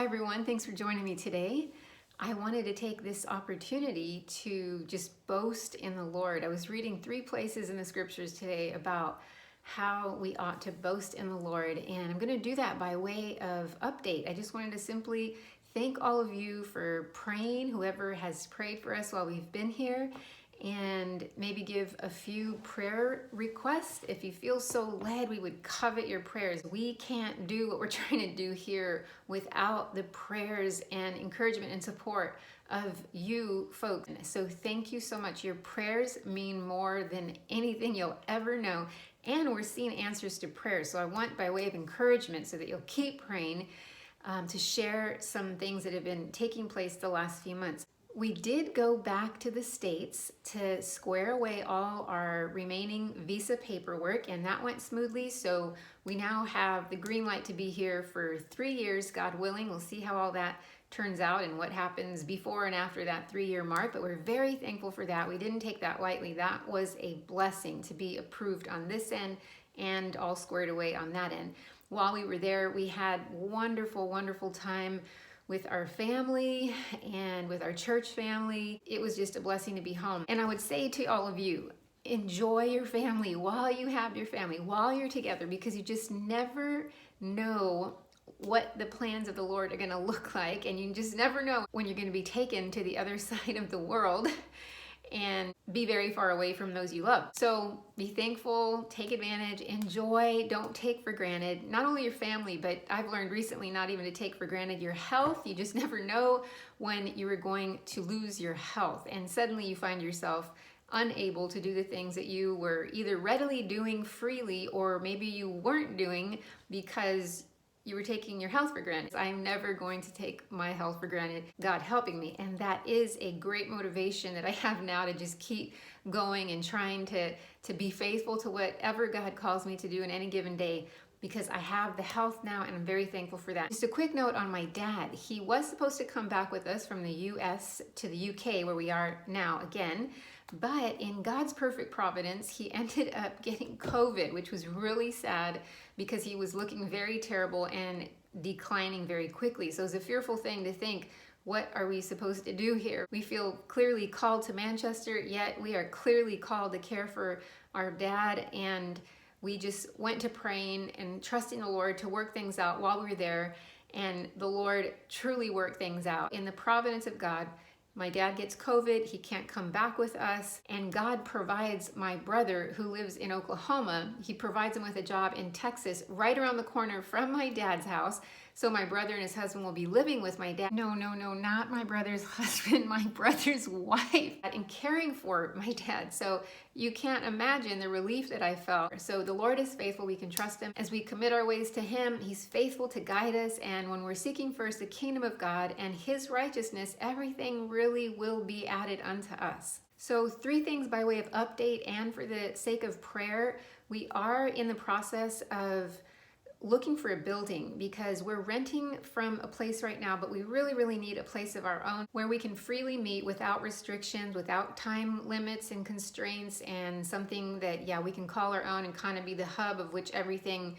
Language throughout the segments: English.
Hi everyone, thanks for joining me today. I wanted to take this opportunity to just boast in the Lord. I was reading 3 places in the scriptures today about how we ought to boast in the Lord, and I'm going to do that by way of update. I just wanted to simply thank all of you for praying, whoever has prayed for us while we've been here, and maybe give a few prayer requests. If you feel so led, we would covet your prayers. We can't do what we're trying to do here without the prayers and encouragement and support of you folks. So thank you so much. Your prayers mean more than anything you'll ever know. And we're seeing answers to prayers. So I want, by way of encouragement, so that you'll keep praying, to share some things that have been taking place the last few months. We did go back to the States to square away all our remaining visa paperwork, and that went smoothly. So we now have the green light to be here for 3 years, God willing. We'll see how all that turns out and what happens before and after that 3-year mark, but we're very thankful for that. We didn't take that lightly. That was a blessing to be approved on this end and all squared away on that end. While we were there, we had wonderful, wonderful time with our family and with our church family. It was just a blessing to be home. And I would say to all of you, enjoy your family while you have your family, while you're together, because you just never know what the plans of the Lord are going to look like, and you just never know when you're going to be taken to the other side of the world and be very far away from those you love. So be thankful, take advantage, enjoy, don't take for granted not only your family, but I've learned recently not even to take for granted your health. You just never know when you are going to lose your health, and suddenly you find yourself unable to do the things that you were either readily doing freely, or maybe you weren't doing because you were taking your health for granted. I'm never going to take my health for granted, God helping me. And that is a great motivation that I have now to just keep going and trying to be faithful to whatever God calls me to do in any given day, because I have the health now and I'm very thankful for that. Just a quick note on my dad. He was supposed to come back with us from the US to the UK, where we are now again. But in God's perfect providence, he ended up getting COVID, which was really sad because he was looking very terrible and declining very quickly. So it's a fearful thing to think, what are we supposed to do here? We feel clearly called to Manchester, yet we are clearly called to care for our dad. And we just went to praying and trusting the Lord to work things out while we were there. And the Lord truly worked things out. In the providence of God, my dad gets COVID, he can't come back with us, and God provides my brother, who lives in Oklahoma, he provides him with a job in Texas, right around the corner from my dad's house. So my brother and his husband will be living with my dad. No, not my brother's husband, my brother's wife, and caring for my dad. So you can't imagine the relief that I felt. So the Lord is faithful. We can trust him. As we commit our ways to him, he's faithful to guide us. And when we're seeking first the kingdom of God and his righteousness, everything really will be added unto us. So 3 things by way of update and for the sake of prayer. We are in the process of looking for a building, because we're renting from a place right now, but we really need a place of our own where we can freely meet without restrictions, without time limits and constraints, and something that, we can call our own and kind of be the hub of which everything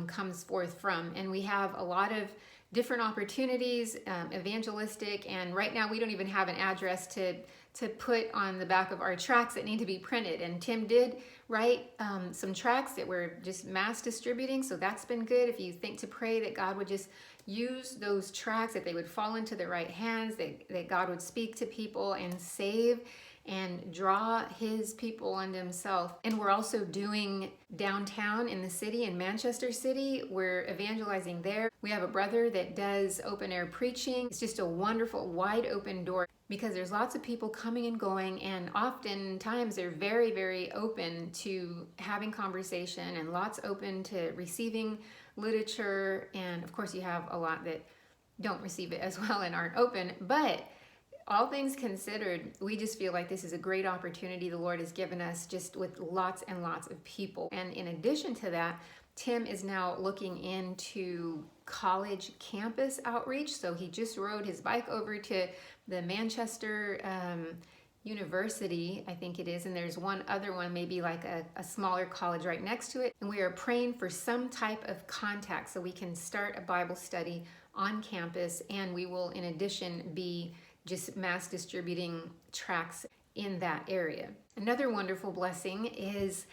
comes forth from. And we have a lot of different opportunities, evangelistic, and right now we don't even have an address to put on the back of our tracts that need to be printed. And Tim did write some tracts that we're just mass distributing, so that's been good. If you think to pray that God would just use those tracts, that they would fall into the right hands, that God would speak to people and save and draw his people unto himself. And we're also doing downtown in the city, in Manchester City. We're evangelizing there. We have a brother that does open air preaching. It's just a wonderful, wide open door, because there's lots of people coming and going, and oftentimes they're very open to having conversation and lots open to receiving literature. And of course you have a lot that don't receive it as well and aren't open, but all things considered, we just feel like this is a great opportunity the Lord has given us, just with lots and lots of people. And in addition to that, Tim is now looking into college campus outreach. So he just rode his bike over to the Manchester University, I think it is, and there's one other one, maybe like a smaller college right next to it. And we are praying for some type of contact so we can start a Bible study on campus, and we will in addition be just mass distributing tracts in that area. Another wonderful blessing is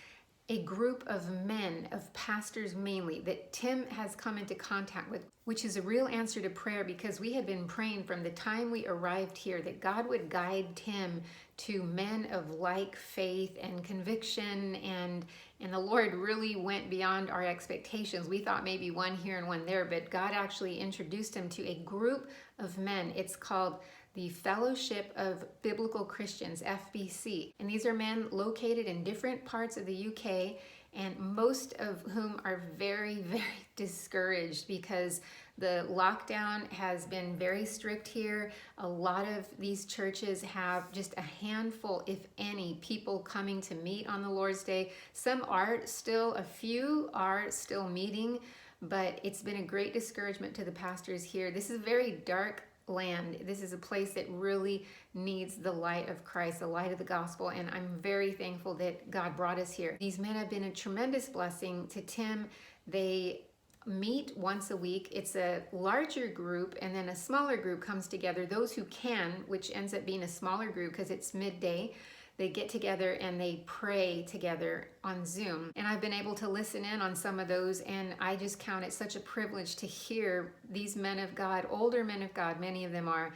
a group of men, of pastors mainly, that Tim has come into contact with, which is a real answer to prayer, because we had been praying from the time we arrived here that God would guide Tim to men of like faith and conviction, and the Lord really went beyond our expectations. We thought maybe one here and one there, but God actually introduced him to a group of men. It's called the Fellowship of Biblical Christians, FBC. And these are men located in different parts of the UK, and most of whom are very, very discouraged because the lockdown has been very strict here. A lot of these churches have just a handful, if any, people coming to meet on the Lord's Day. Some are still, a few are still meeting, but it's been a great discouragement to the pastors here. This is a very dark land. This is a place that really needs the light of Christ, the light of the gospel, and I'm very thankful that God brought us here. These men have been a tremendous blessing to Tim. They meet once a week. It's a larger group, and then a smaller group comes together. Those who can, which ends up being a smaller group because it's midday, they get together and they pray together on Zoom. And I've been able to listen in on some of those, and I just count it such a privilege to hear these men of God, older men of God, many of them are,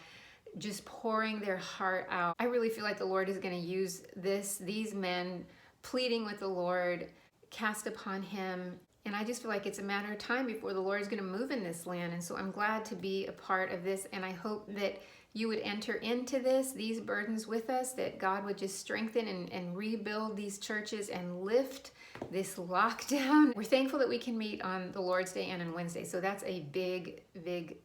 just pouring their heart out. I really feel like the Lord is going to use these men pleading with the Lord, cast upon him. And I just feel like it's a matter of time before the Lord is going to move in this land. And so I'm glad to be a part of this. And I hope that you would enter into these burdens with us, that God would just strengthen and rebuild these churches and lift this lockdown. We're thankful that we can meet on the Lord's Day and on Wednesday. So that's a big, big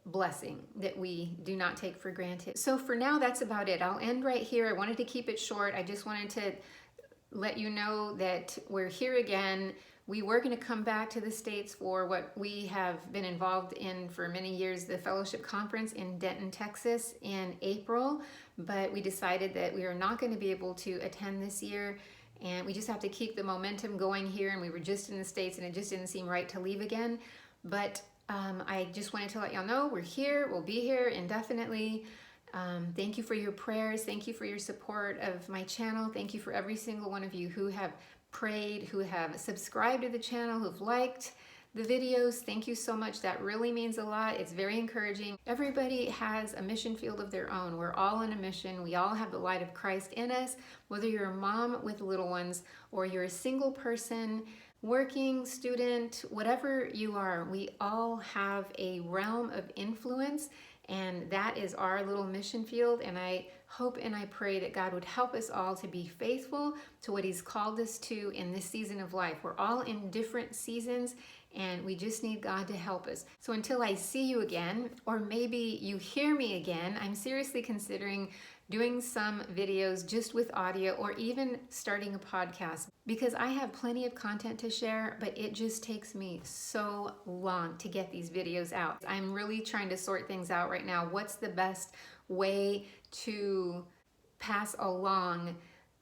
blessing that we do not take for granted. So for now, that's about it. I'll end right here. I wanted to keep it short. I just wanted to let you know that we're here again. We were going to come back to the States for what we have been involved in for many years, the Fellowship Conference in Denton, Texas in April, but we decided that we are not going to be able to attend this year, and we just have to keep the momentum going here, and we were just in the States and it just didn't seem right to leave again. But I just wanted to let y'all know we're here, we'll be here indefinitely. Thank you for your prayers. Thank you for your support of my channel. Thank you for every single one of you who have prayed, who have subscribed to the channel, who've liked the videos. Thank you so much. That really means a lot. It's very encouraging. Everybody has a mission field of their own. We're all on a mission. We all have the light of Christ in us. Whether you're a mom with little ones or you're a single person, working, student, whatever you are, we all have a realm of influence, and that is our little mission field. And I hope and I pray that God would help us all to be faithful to what He's called us to in this season of life. We're all in different seasons, and we just need God to help us. So until I see you again, or maybe you hear me again, I'm seriously considering doing some videos just with audio, or even starting a podcast, because I have plenty of content to share, but it just takes me so long to get these videos out. I'm really trying to sort things out right now. What's the best way to pass along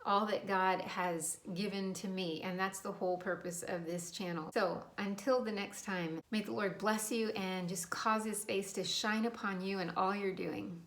all that God has given to me? And that's the whole purpose of this channel. So until the next time, may the Lord bless you and just cause His face to shine upon you in all you're doing.